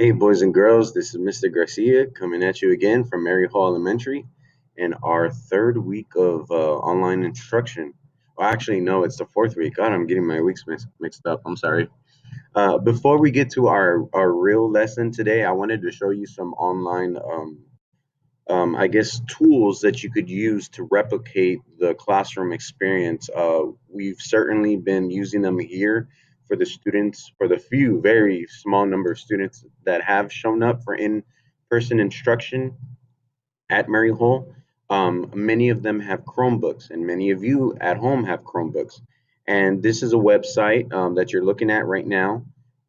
Hey, boys and girls, this is Mr. Garcia coming at you again from Mary Hall Elementary and our third week of online instruction. Well, actually, no, it's the fourth week. God, I'm getting my weeks mixed up. I'm sorry. Before we get to our real lesson today, I wanted to show you some online I guess, tools that you could use to replicate the classroom experience. We've certainly been using them here for the students, for the few, very small number of students that have shown up for in-person instruction at Mary Hall. Many of them have Chromebooks, and many of you at home have Chromebooks. And this is a website that you're looking at right now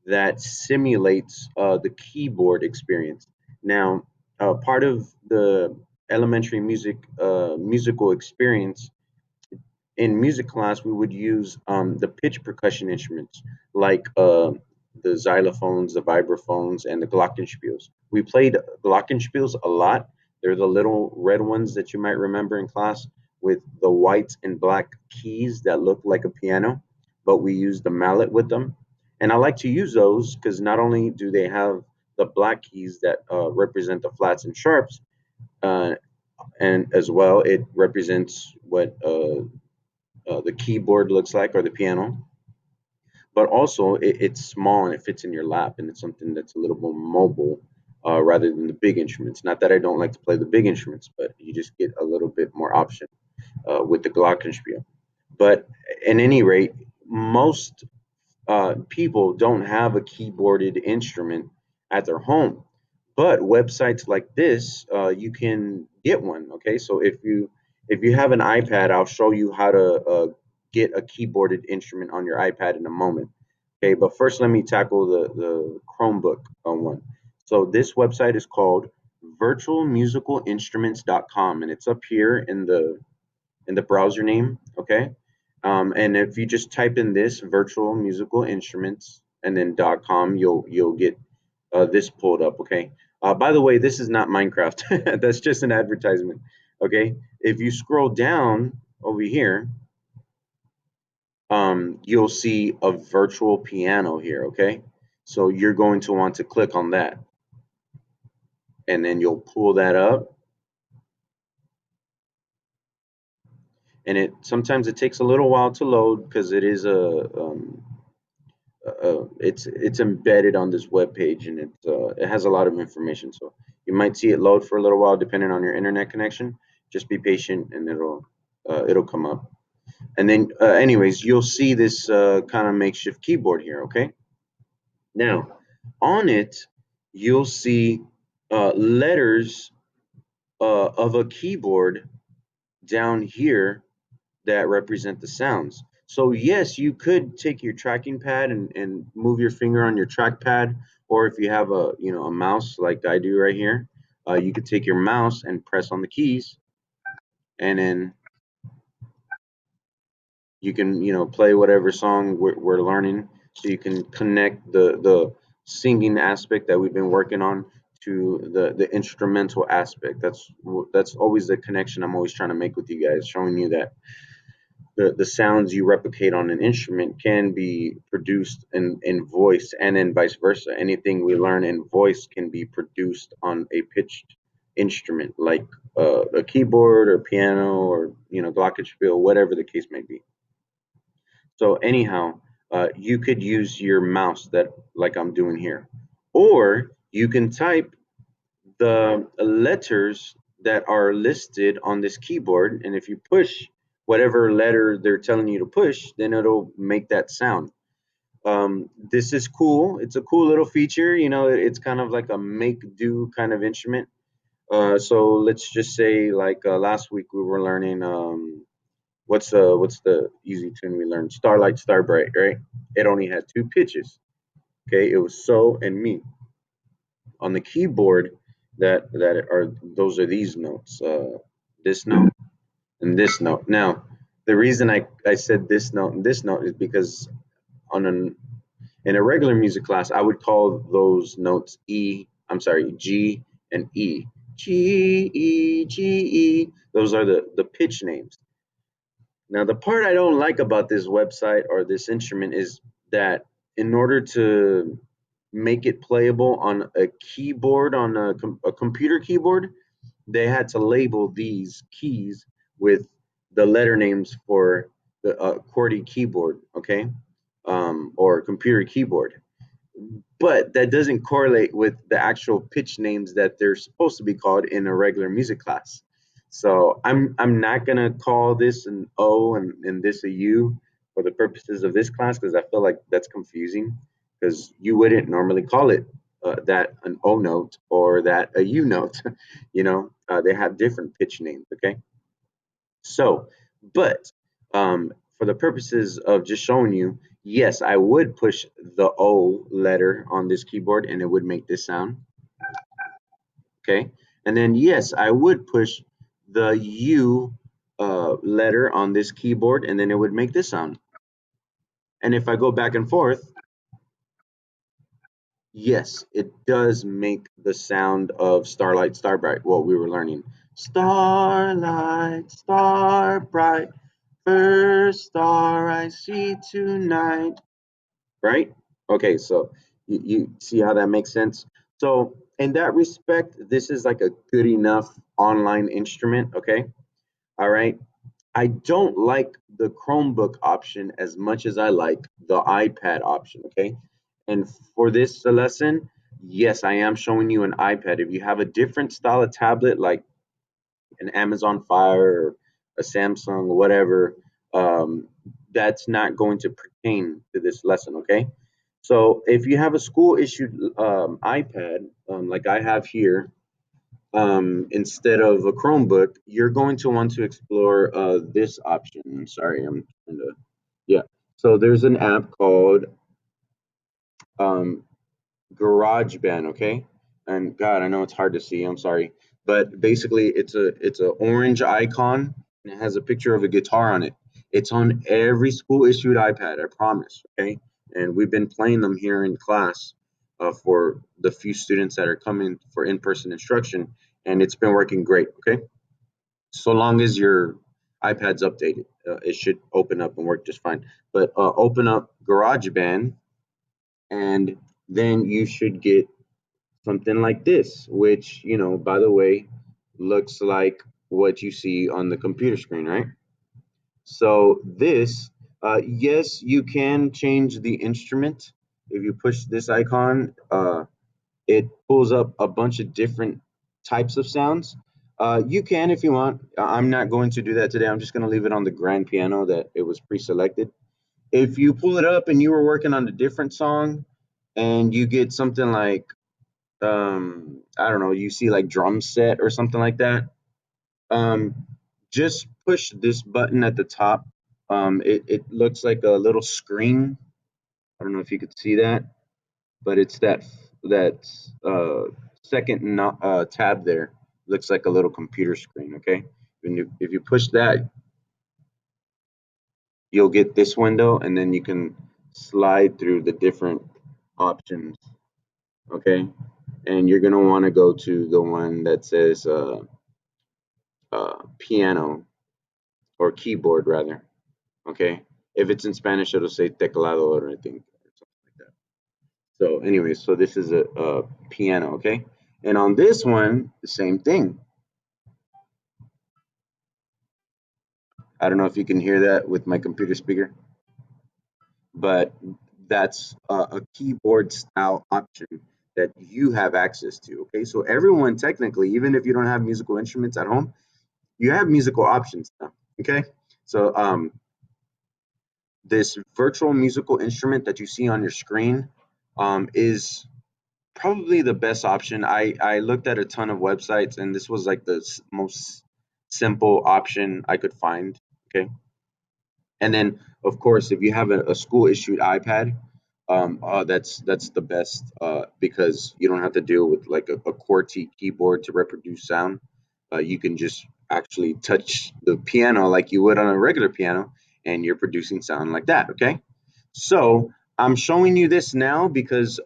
that simulates the keyboard experience. Now, part of the elementary musical experience in music class, we would use the pitch percussion instruments like the xylophones, the vibraphones, and the glockenspiels. We played glockenspiels a lot. They're the little red ones that you might remember in class with the white and black keys that look like a piano, but we use the mallet with them. And I like to use those because not only do they have the black keys that represent the flats and sharps, uh, and as well, it represents what the keyboard looks like or the piano, but also it's small and it fits in your lap and it's something that's a little more mobile rather than the big instruments. Not that I don't like to play the big instruments, but you just get a little bit more option with the glockenspiel. But at any rate, most people don't have a keyboarded instrument at their home. But websites like this, you can get one. Okay, so if you have an iPad, I'll show you how to get a keyboarded instrument on your iPad in a moment. Okay, but first let me tackle the Chromebook one. So this website is called virtualmusicalinstruments.com, and it's up here in the browser name. Okay, and if you just type in this virtual musical instruments and then .com, you'll get this pulled up. Okay. By the way, this is not Minecraft. That's just an advertisement. Okay. If you scroll down over here, you'll see a virtual piano here. Okay. So you're going to want to click on that, and then you'll pull that up. And it sometimes it takes a little while to load because it is it's embedded on this web page and it has a lot of information. So you might see it load for a little while depending on your internet connection. Just be patient and it'll come up. And then, anyways, you'll see this kind of makeshift keyboard here. Okay. Now, on it, you'll see letters of a keyboard down here that represent the sounds. So yes, you could take your tracking pad and move your finger on your trackpad, or if you have a mouse like I do right here, you could take your mouse and press on the keys, and then you can play whatever song we're learning. So you can connect the singing aspect that we've been working on to the instrumental aspect. That's always the connection I'm always trying to make with you guys, showing you that the sounds you replicate on an instrument can be produced in voice and then vice versa. Anything we learn in voice can be produced on a pitched instrument like a keyboard or piano or glockenspiel, whatever the case may be. So anyhow, you could use your mouse that like I'm doing here, or you can type the letters that are listed on this keyboard, and if you push whatever letter they're telling you to push, then it'll make that sound. This is cool. It's a cool little feature. It's kind of like a make do kind of instrument. So let's just say like last week we were learning what's the easy tune we learned? Starlight Starbright, right? It only had two pitches. Okay, it was so and me. On the keyboard, that are those are these notes, this note and this note. Now, the reason I said this note and this note is because on an in a regular music class, I would call those notes G and E. G, E. Those are the pitch names. Now, the part I don't like about this website or this instrument is that in order to make it playable on a keyboard, on a computer keyboard, they had to label these keys with the letter names for the QWERTY keyboard, okay, or computer keyboard. But that doesn't correlate with the actual pitch names that they're supposed to be called in a regular music class. So I'm not gonna call this an O and this a U for the purposes of this class because I feel like that's confusing because you wouldn't normally call it that an O note or that a U note. They have different pitch names. Okay, so but for the purposes of just showing you, yes, I would push the O letter on this keyboard and it would make this sound. Okay, and then yes, I would push the U letter on this keyboard and then it would make this sound. And if I go back and forth, yes, it does make the sound of Starlight Starbright, what we were learning. Starlight Starbright, first star I see tonight. Right? Okay, so you see how that makes sense? So in that respect, this is like a good enough online instrument, okay? All right. I don't like the Chromebook option as much as I like the iPad option, okay? And for this lesson, yes, I am showing you an iPad. If you have a different style of tablet, like an Amazon Fire or a Samsung, whatever, um, that's not going to pertain to this lesson, okay? So if you have a school issued iPad, like I have here, instead of a Chromebook, you're going to want to explore this option. Sorry, I'm trying to, yeah. So there's an app called um, GarageBand, okay? And God, I know it's hard to see. I'm sorry, but basically, it's a orange icon and it has a picture of a guitar on it. It's on every school issued iPad, I promise. Okay, and we've been playing them here in class for the few students that are coming for in-person instruction, and it's been working great. Okay, so long as your iPad's updated, it should open up and work just fine. But open up GarageBand, and then you should get something like this, which, by the way, looks like what you see on the computer screen, right? So this, yes, you can change the instrument. If you push this icon, it pulls up a bunch of different types of sounds. You can if you want. I'm not going to do that today. I'm just going to leave it on the grand piano that it was pre-selected. If you pull it up and you were working on a different song and you get something like I don't know, you see like drum set or something like that, um just push this button at the top. It looks like a little screen. I don't know if you could see that, but it's that second tab there. Looks like a little computer screen. Okay, and if you push that, you'll get this window and then you can slide through the different options. Okay, and you're gonna want to go to the one that says piano, or keyboard rather. Okay, if it's in Spanish, it'll say teclado, or I think, or something like that. So, anyway, so this is a piano. Okay, and on this one, the same thing. I don't know if you can hear that with my computer speaker, but that's a keyboard style option that you have access to. Okay, so everyone technically, even if you don't have musical instruments at home, you have musical options now. Okay, so this virtual musical instrument that you see on your screen is probably the best option. I looked at a ton of websites and this was like the most simple option I could find. Okay. And then, of course, if you have a school issued iPad, that's the best because you don't have to deal with like a QWERTY keyboard to reproduce sound. You can just actually touch the piano like you would on a regular piano, and you're producing sound like that. Okay, so I'm showing you this now because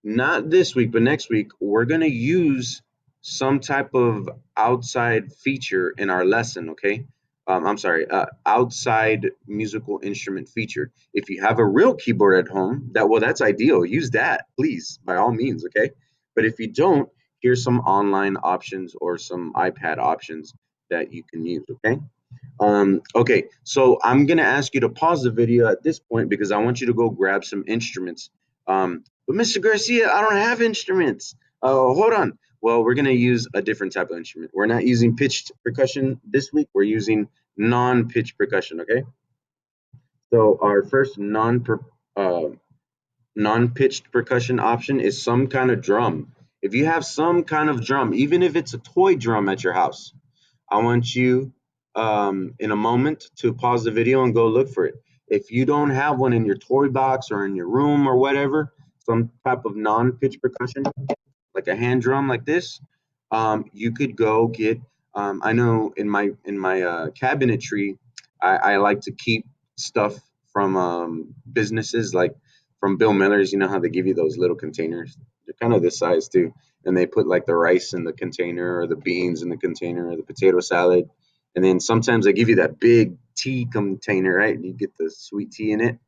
not this week, but next week we're gonna use some type of outside feature in our lesson. Okay, I'm sorry, outside musical instrument featured. If you have a real keyboard at home, that's ideal. Use that, please, by all means, okay? But if you don't, here's some online options or some iPad options that you can use, okay? Okay, so I'm gonna ask you to pause the video at this point because I want you to go grab some instruments. But Mr. Garcia, I don't have instruments. Hold on. Well, we're gonna use a different type of instrument. We're not using pitched percussion this week. We're using non-pitched percussion. Okay. So our first uh, non-pitched percussion option is some kind of drum. If you have some kind of drum, even if it's a toy drum at your house, I want you in a moment to pause the video and go look for it. If you don't have one in your toy box or in your room or whatever, some type of non-pitch percussion, like a hand drum like this, you could go get. I know in my cabinetry, I like to keep stuff from businesses like from Bill Miller's. You know how they give you those little containers? They're kind of this size too, and they put like the rice in the container or the beans in the container or the potato salad, and then sometimes they give you that big tea container, right? And you get the sweet tea in it.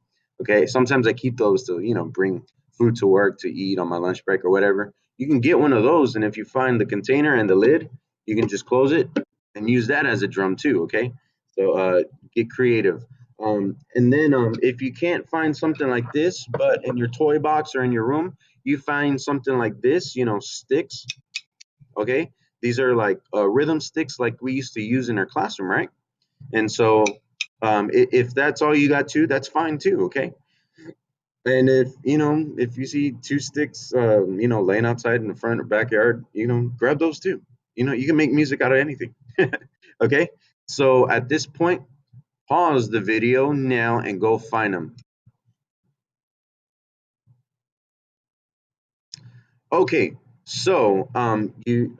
Okay, sometimes I keep those to bring food to work to eat on my lunch break or whatever. You can get one of those, and if you find the container and the lid, you can just close it and use that as a drum too. Okay, so get creative. And then if you can't find something like this, but in your toy box or in your room, you find something like this, sticks. Okay, these are like rhythm sticks, like we used to use in our classroom, right? And so if that's all you got too, that's fine too. Okay, and if you see two sticks, laying outside in the front or backyard, grab those too. You can make music out of anything. Okay. So at this point, pause the video now and go find them. Okay, so you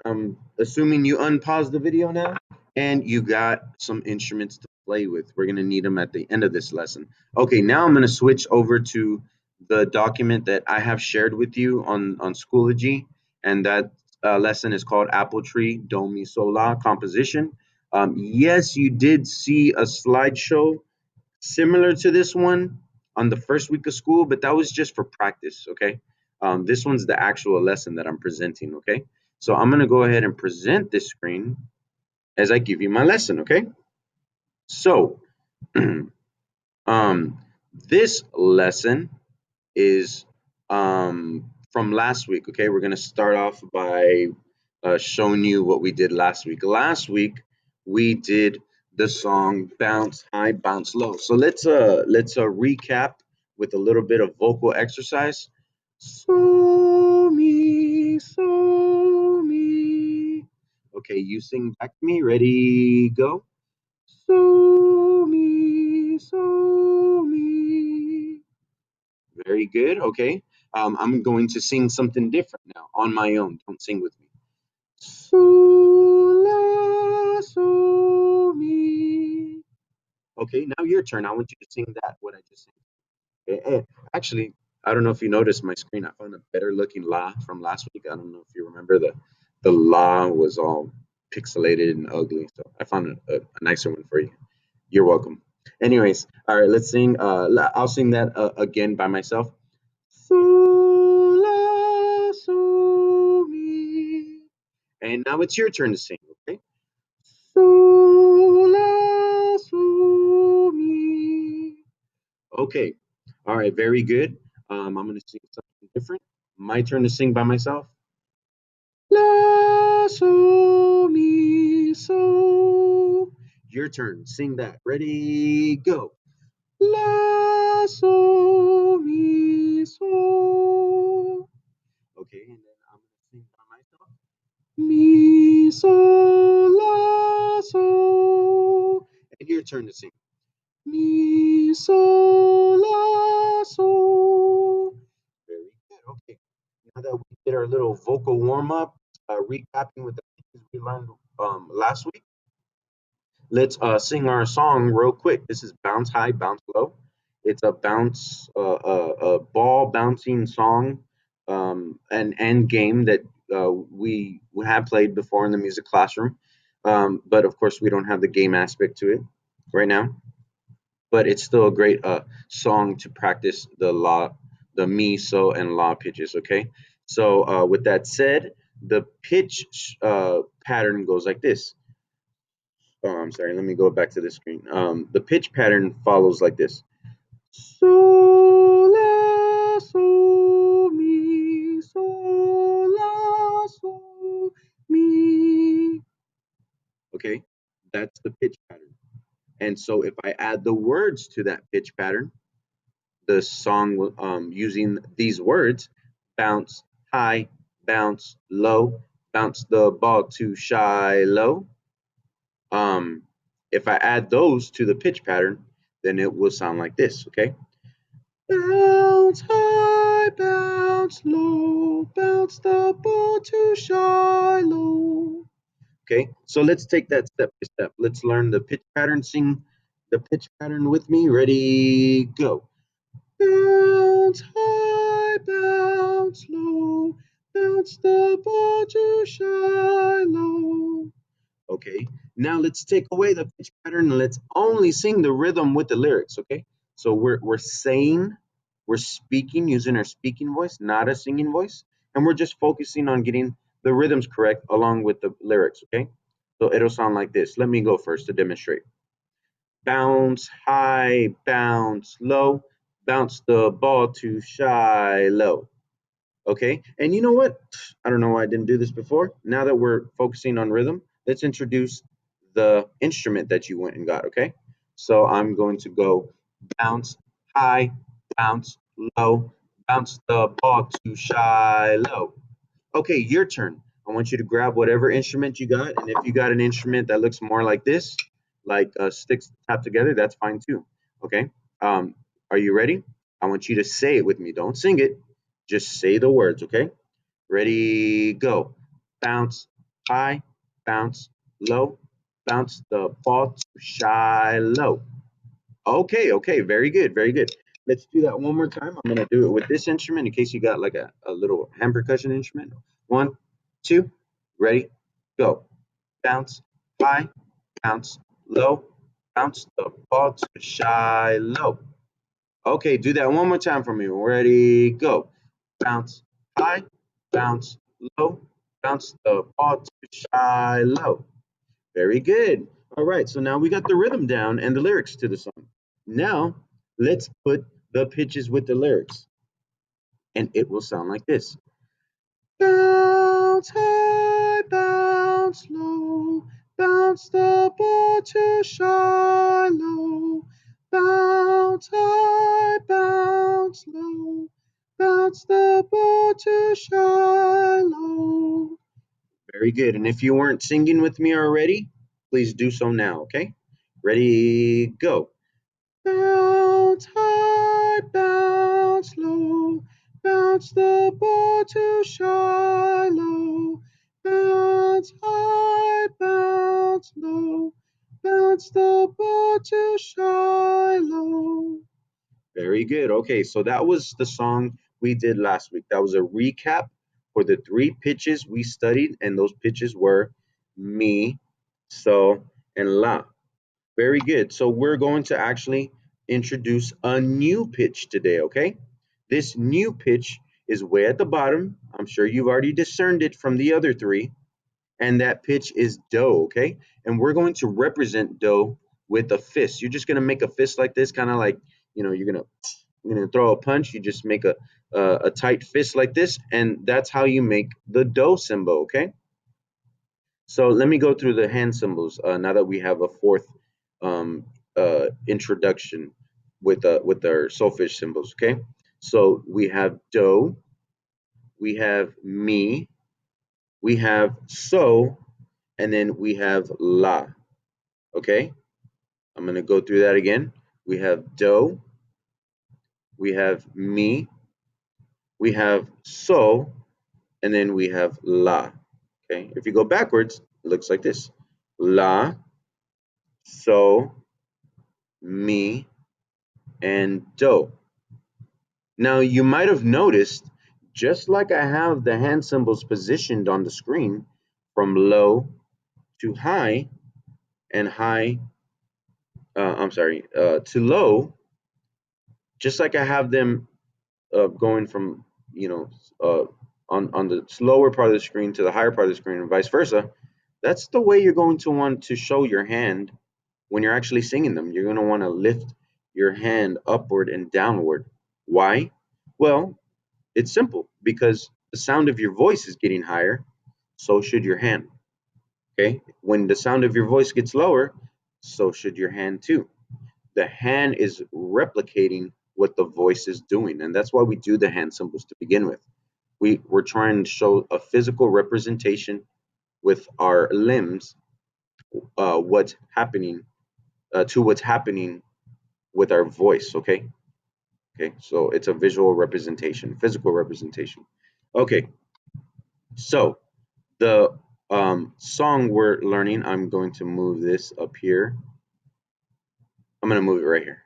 assuming you unpause the video now and you got some instruments to play with. We're gonna need them at the end of this lesson. Okay, now I'm gonna switch over to the document that I have shared with you on Schoology, and that lesson is called Apple Tree Do Mi Sol La Composition. Yes, you did see a slideshow similar to this one on the first week of school, but that was just for practice, okay? This one's the actual lesson that I'm presenting, okay? So I'm gonna go ahead and present this screen as I give you my lesson, okay? So, um, this lesson is from last week. Okay, we're gonna start off by showing you what we did last week. Last week we did the song "Bounce High, Bounce Low." So let's recap with a little bit of vocal exercise. So me. Okay, you sing back to me. Ready, go. So me. Very good. Okay. I'm going to sing something different now on my own. Don't sing with me. So la so mi. Okay, now your turn. I want you to sing that what I just sang. Actually, I don't know if you noticed my screen. I found a better looking la from last week. I don't know if you remember the la was all pixelated and ugly. So I found a nicer one for you. You're welcome. Anyways, all right, let's sing. I'll sing that again by myself. So la so mi. And now it's your turn to sing, okay? So la so mi. Okay. All right, very good. I'm gonna sing something different. My turn to sing by myself. La so mi so. Your turn. Sing that. Ready, go. La so mi so. Okay, and then I'm gonna sing by myself. Mi so la so. And your turn to sing. Mi so la so. Very good. Okay. Now that we did our little vocal warm up, recapping with the things we learned last week, let's sing our song real quick. This is Bounce High, Bounce Low. It's a a ball bouncing song, and game that we have played before in the music classroom. But of course, we don't have the game aspect to it right now. But it's still a great song to practice the la, the mi, so, and la pitches. Okay. So with that said, the pitch pattern goes like this. Oh, I'm sorry. Let me go back to the screen. The pitch pattern follows like this. So la so mi so la so mi. Okay, that's the pitch pattern. And so if I add the words to that pitch pattern, the song will, using these words, bounce high, bounce low, bounce the ball to shy low. Um, if I add those to the pitch pattern, then it will sound like this. Okay. Bounce high, bounce low, bounce the ball to shy low. Okay, so let's take that step by step. Let's learn the pitch pattern. Sing the pitch pattern with me. Ready, go. Bounce high, bounce low, bounce the ball to shy low. Okay, now let's take away the pitch pattern and let's only sing the rhythm with the lyrics. Okay, so we're saying, we're speaking using our speaking voice, not a singing voice, and we're just focusing on getting the rhythms correct along with the lyrics. Okay, so it'll sound like this. Let me go first to demonstrate. Bounce high, bounce low, bounce the ball to shy low. Okay, and you know what? I don't know why I didn't do this before. Now that we're focusing on rhythm, let's introduce the instrument that you went and got. Okay, so I'm going to go bounce high, bounce low, bounce the ball to shy low. Okay, your turn. I want you to grab whatever instrument you got, and if you got an instrument that looks more like this, like sticks tapped together, that's fine too. Okay. Um, are you ready? I want you to say it with me. Don't sing it. Just say the words. Okay. Ready? Go. Bounce high, bounce low, bounce the ball to shy low. Okay, okay, very good, very good. Let's do that one more time. I'm gonna do it with this instrument in case you got like a little hand percussion instrument. One, two, ready, go. Bounce, high, bounce, low, bounce the ball to shy low. Okay, do that one more time for me. Ready, go. Bounce, high, bounce, low, bounce the ball to shy low. Very good. All right, so now we got the rhythm down and the lyrics to the song. Now let's put the pitches with the lyrics, and it will sound like this. Bounce high, bounce low, bounce the ball to shy low. Bounce high, bounce low, bounce the ball to shy low. Very good. And if you weren't singing with me already, please do so now, okay? Ready, go. Bounce high, bounce low, bounce the ball to shy low. Bounce high, bounce low, bounce the ball to shy low. Very good. Okay, so that was the song we did last week. That was a recap for the three pitches we studied, and those pitches were mi, so, and la. Very good. So we're going to actually introduce a new pitch today, okay? This new pitch is way at the bottom. I'm sure you've already discerned it from the other three, and that pitch is do, okay? And we're going to represent do with a fist. You're just gonna make a fist like this, kind of like, you're gonna throw a punch. You just make a tight fist like this, and that's how you make the do symbol, okay? So let me go through the hand symbols now that we have a fourth um, introduction with our solfish symbols. Okay, so we have do, we have mi, we have so, and then we have la. Okay, I'm gonna go through that again. We have do, we have mi, we have so, and then we have la. Okay, if you go backwards, it looks like this: la, so, mi, and do. Now, you might have noticed, just like I have the hand symbols positioned on the screen from low to high and high, to low, just like I have them going from, you know, uh, on the slower part of the screen to the higher part of the screen and vice versa. That's the way you're going to want to show your hand when you're actually singing them. You're going to want to lift your hand upward and downward. Why? Well, it's simple because the sound of your voice is getting higher, so should your hand. Okay? When the sound of your voice gets lower, so should your hand too. The hand is replicating what the voice is doing, and that's why we do the hand symbols to begin with. We're trying to show a physical representation with our limbs, what's happening to what's happening with our voice. Okay, so it's a visual representation, physical representation. Okay, so the song we're learning, I'm going to move this up here. I'm going to move it right here.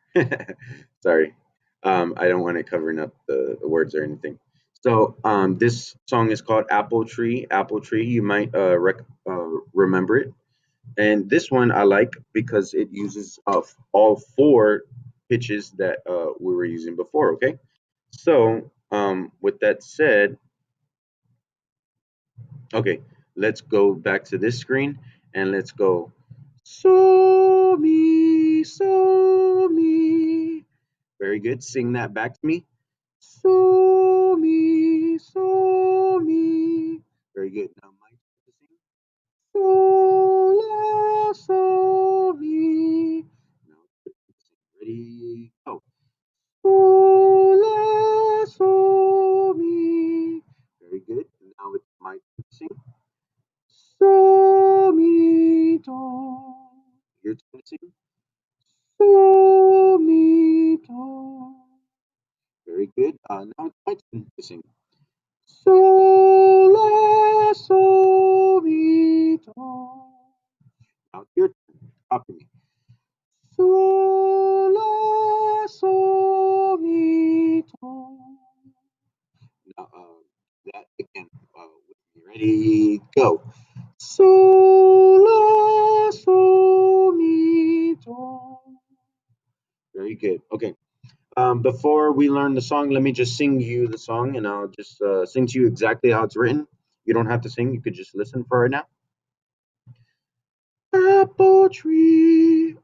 Sorry. I don't want it covering up the words or anything. So this song is called Apple Tree. Apple Tree. You might remember it. And this one I like because it uses all four pitches that we were using before. Okay. So with that said, okay, let's go back to this screen and let's go. So me. Very good. Sing that back to me. So me. Very good. Now, Mike, to sing. So la so mi. Now, ready, go. So la so mi. Very good. Now it's my turn to sing. So mi do. Your turn to sing. So mi do. Very good. Now it's my turn to sing. So la so mi do. Now it's your turn. Copy me. So la so mi do. Now that again. With me. Ready? Go. So la so mi do. Very good. Okay. Before we learn the song, let me just sing you the song, and I'll just sing to you exactly how it's written. You don't have to sing; you could just listen for right now. Apple tree,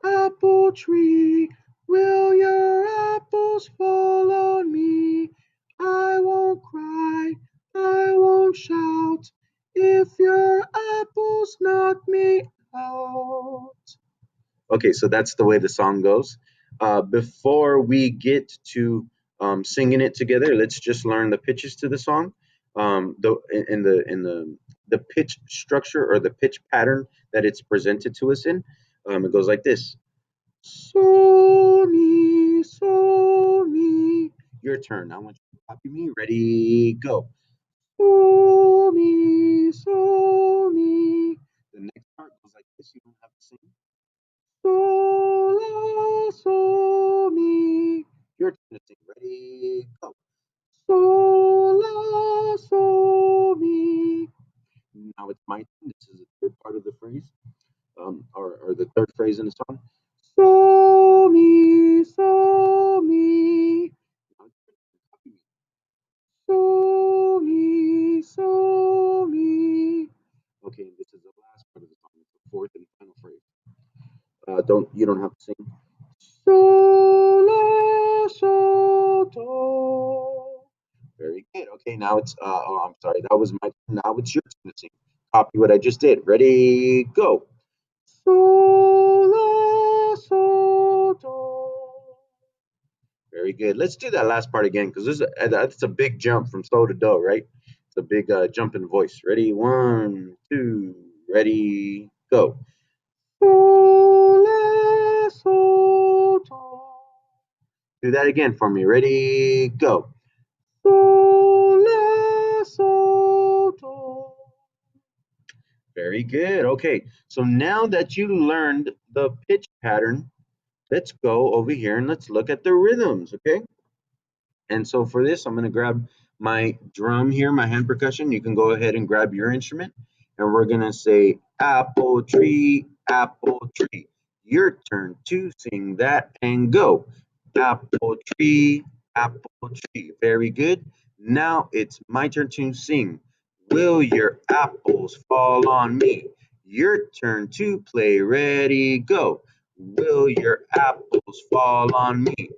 will your apples fall on me? I won't cry, I won't shout, if your apples knock me out. Okay, so that's the way the song goes. Before we get to singing it together, let's just learn the pitches to the song. In the pitch structure or the pitch pattern that it's presented to us in, it goes like this: so me. Your turn. I want you to copy me. Ready, go. So me. The next part goes like this. You don't have to sing. So la so mi. Your turn to sing. Ready, go. So la so mi. Now it's my turn. This is the third part of the phrase, or the third phrase in the song. So mi, so mi. Now it's your turn. Copy me. So mi. Okay, this is the last part of the song. It's the fourth and final phrase. Don't you don't have to sing. So la so do. Very good. Okay, now it's oh, I'm sorry, that was my turn. Now it's your turn to sing. Copy what I just did. Ready, go. So la so do. Very good. Let's do that last part again because that's a big jump from so to do, right? It's a big jump in voice. Ready, one, two, ready, go. So la so do. Do that again for me. Ready, go. So la so do. Very good. Okay, so now that you learned the pitch pattern, let's go over here and let's look at the rhythms. Okay, and so for this, I'm going to grab my drum here, my hand percussion. You can go ahead and grab your instrument, and we're going to say apple tree, apple tree. Your turn to sing that and go. Apple tree, apple tree. Very good. Now it's my turn to sing. Will your apples fall on me? Your turn to play. Ready, go. Will your apples fall on me?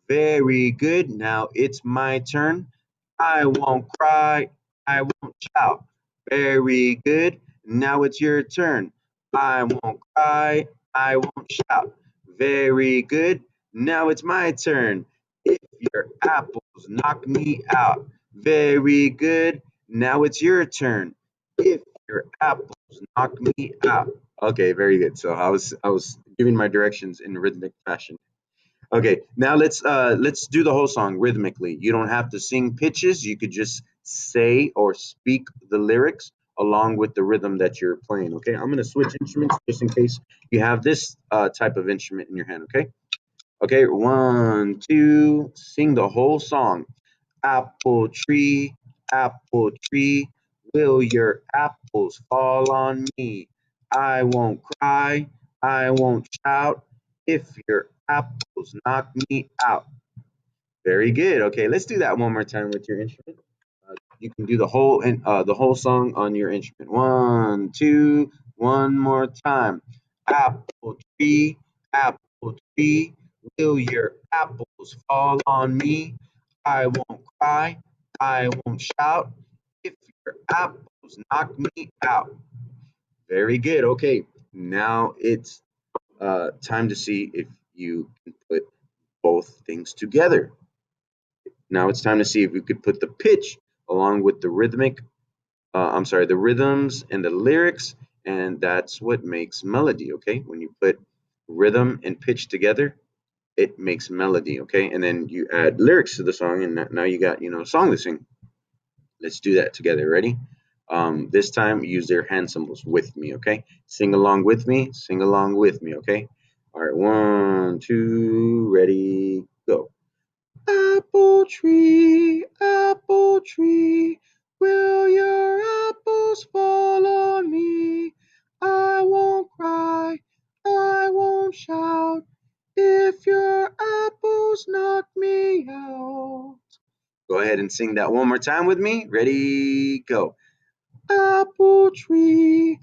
Very good. Now it's my turn. I won't cry. I won't shout. Very good. Now it's your turn. I won't cry. I won't shout. Very good. Now it's my turn. If your apples knock me out. Very good. Now it's your turn. If your apples knock me out. Okay, very good. So I was giving my directions in rhythmic fashion. Okay, now let's do the whole song rhythmically. You don't have to sing pitches. You could just say or speak the lyrics along with the rhythm that you're playing. Okay, I'm gonna switch instruments just in case you have this type of instrument in your hand. Okay, okay, one, two, sing the whole song. Apple tree, will your apples fall on me? I won't cry, I won't shout if your apples knock me out. Very good. Okay, let's do that one more time with your instrument. You can do the whole song on your instrument. One, two, one more time. Apple tree, will your apples fall on me? I won't cry, I won't shout if your apples knock me out. Very good. Okay, now it's time to see if you can put both things together. Now it's time to see if we could put the pitch along with the the rhythms and the lyrics, and that's what makes melody, okay? When you put rhythm and pitch together, it makes melody, okay? And then you add lyrics to the song, and now you got, a song to sing. Let's do that together. Ready? This time, use their hand symbols with me, okay? Sing along with me, sing along with me, okay? All right, one, two, ready, go. Apple tree, will your apples fall on me? I won't cry, I won't shout if your apples knock me out. Go ahead and sing that one more time with me. Ready, go. Apple tree,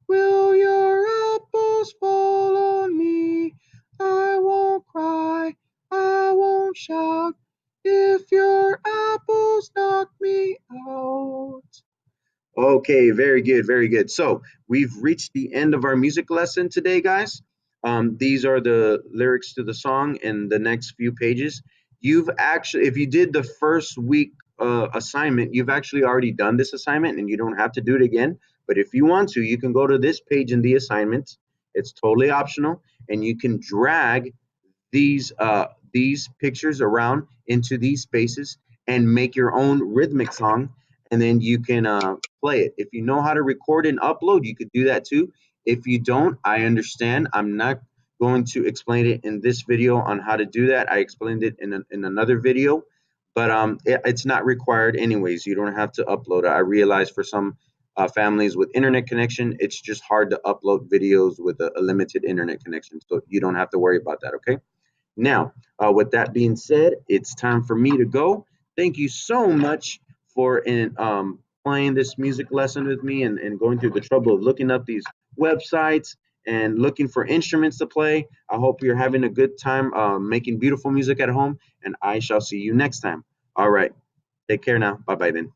will your apples fall on me? I won't cry, I won't shout if your apples knock me out. Okay, very good, very good. So we've reached the end of our music lesson today, guys. These are the lyrics to the song in the next few pages. You've actually, if you did the first week assignment, you've actually already done this assignment and you don't have to do it again. But if you want to, you can go to this page in the assignments. It's totally optional, and you can drag these pictures around into these spaces and make your own rhythmic song, and then you can play it. If you know how to record and upload, you could do that too. If you don't, I understand. I'm not going to explain it in this video on how to do that. I explained it in another video, but it's not required anyways. You don't have to upload it. I realize for some families with internet connection, it's just hard to upload videos with a limited internet connection, so you don't have to worry about that. Okay. Now, with that being said, it's time for me to go. Thank you so much for playing this music lesson with me, and going through the trouble of looking up these websites and looking for instruments to play. I hope you're having a good time making beautiful music at home, and I shall see you next time. All right. Take care now. Bye bye then.